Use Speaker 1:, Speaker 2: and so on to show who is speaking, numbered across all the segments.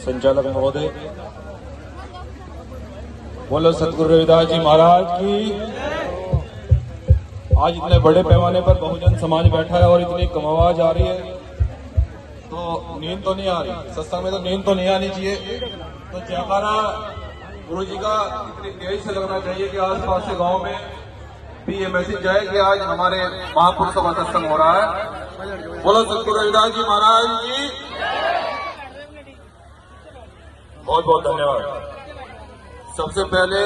Speaker 1: संचालक महोदय, बोलो सतगुरु रविदास जी महाराज की। आज इतने बड़े पैमाने पर बहुजन समाज बैठा है और इतनी कम आवाज आ रही है, तो नींद तो नहीं आ रही। सत्संग में तो नींद तो नहीं आनी चाहिए। तो जयकारा गुरु जी का इतनी तेज से लगना चाहिए कि आसपास के गांव में भी ये मैसेज जाए कि आज हमारे महापुरुषों का सत्संग हो रहा है। बोलो सतगुरु रविदास जी महाराज की। बहुत बहुत धन्यवाद। सबसे पहले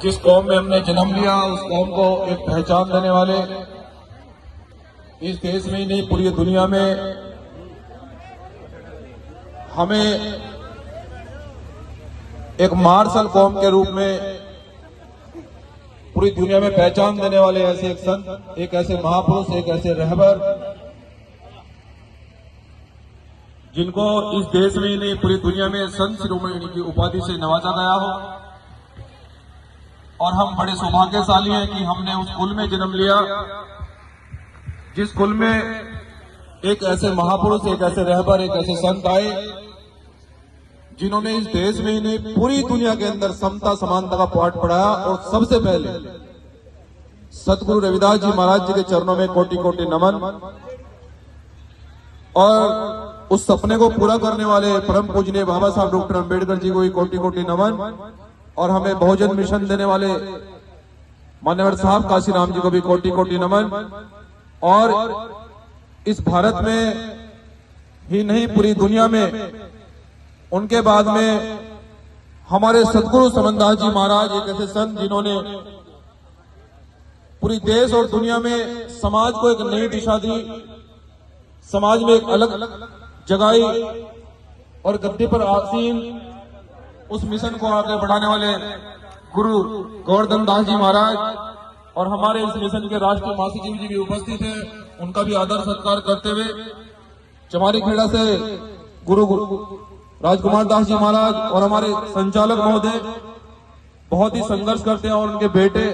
Speaker 1: जिस कौम में हमने जन्म लिया उस कौम को एक पहचान देने वाले, इस देश में ही नहीं पूरी दुनिया में हमें एक मार्शल कौम के रूप में पूरी दुनिया में पहचान देने वाले ऐसे एक संत, एक ऐसे महापुरुष, एक ऐसे रहबर जिनको इस देश में ही नहीं पूरी दुनिया में संत शिरोमणि की उपाधि से नवाजा गया हो। और हम बड़े सौभाग्यशाली हैं कि हमने उस कुल में जन्म लिया जिस कुल में एक ऐसे महापुरुष, एक ऐसे रहबर, एक ऐसे संत आए जिन्होंने इस देश में ही नहीं पूरी दुनिया के अंदर समता समानता का पाठ पढ़ाया। और सबसे पहले सतगुरु रविदास जी महाराज जी के चरणों में कोटि कोटि नमन। और उस सपने को पूरा करने वाले परम पूजनीय बाबा साहब डॉक्टर अंबेडकर जी को भी कोटि कोटि नमन। और हमें बहुजन मिशन देने वाले मान्यवर साहब काशीराम जी को भी कोटि कोटि नमन। और इस भारत में ही नहीं पूरी दुनिया में उनके बाद में हमारे सतगुरु समनदास जी महाराज एक ऐसे संत जिन्होंने पूरी देश और दुनिया में समाज को एक नई दिशा दी, समाज में एक अलग जगाई और गद्दे पर आसीन उस मिशन को आगे बढ़ाने वाले गुरु गोवर्धन दास जी महाराज और हमारे इस मिशन के राष्ट्रीय महासचिव जी भी उपस्थित हैं। उनका भी आदर सत्कार करते हुए चमारी खेड़ा से गुरु राजकुमार दास जी महाराज और हमारे संचालक महोदय बहुत ही संघर्ष करते हैं और उनके बेटे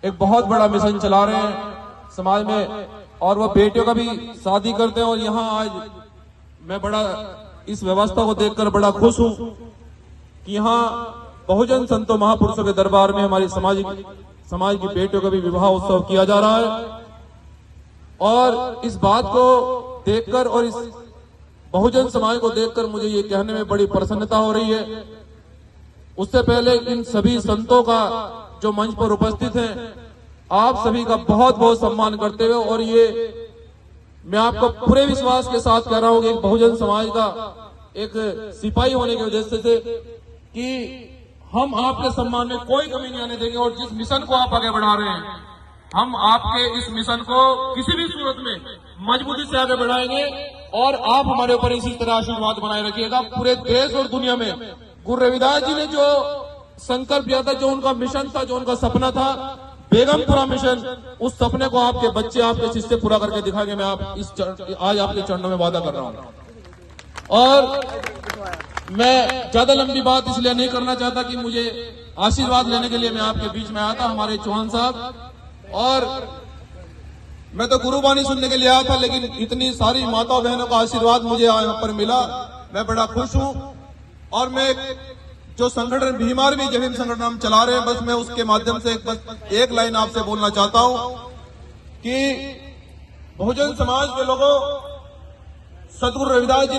Speaker 1: एक बहुत बड़ा मिशन चला रहे हैं समाज में। और वो बेटियों का भी शादी करते हैं। और यहाँ आज मैं बड़ा इस व्यवस्था को देखकर बड़ा खुश हूं कि यहाँ बहुजन संतों महापुरुषों के दरबार में हमारी समाज की बेटियों का भी विवाह उत्सव किया जा रहा है। और इस बात को देखकर और इस बहुजन समाज को देखकर मुझे ये कहने में बड़ी प्रसन्नता हो रही है। उससे पहले इन सभी संतों का जो मंच पर उपस्थित हैं, आप सभी का बहुत बहुत सम्मान करते हुए, और ये मैं आपको पूरे विश्वास के साथ कह रहा हूं कि एक बहुजन समाज का एक सिपाही होने की वजह से कि हम आपके सम्मान में कोई कमी नहीं आने देंगे। और जिस मिशन को आप आगे बढ़ा रहे हैं, हम आपके इस मिशन को किसी भी सूरत में मजबूती से आगे बढ़ाएंगे। और आप हमारे ऊपर इसी तरह आशीर्वाद बनाए रखिएगा। पूरे देश और दुनिया में गुरु रविदास जी ने जो संकल्प किया था, जो उनका मिशन था, जो उनका सपना था, बेगमपुरा मिशन, उस सपने को आपके बच्चे, आपके शिष्य पूरा करके दिखाएंगे। मैं आज आपके चरणों में वादा कर रहा हूं। और मैं ज्यादा लंबी बात इसलिए नहीं करना चाहता कि मुझे आशीर्वाद लेने के लिए मैं आपके बीच में आया था, हमारे चौहान साहब। और मैं तो गुरुबानी सुनने के लिए आया था, लेकिन इतनी सारी माता बहनों का आशीर्वाद मुझे यहाँ पर मिला, मैं बड़ा खुश हूं। और मैं जो संगठन भीम आर्मी जय हिंद संगठन हम चला रहे हैं, बस मैं उसके माध्यम से बस एक लाइन आपसे बोलना चाहता हूं कि बहुजन समाज के लोगों, सतगुरु रविदास जी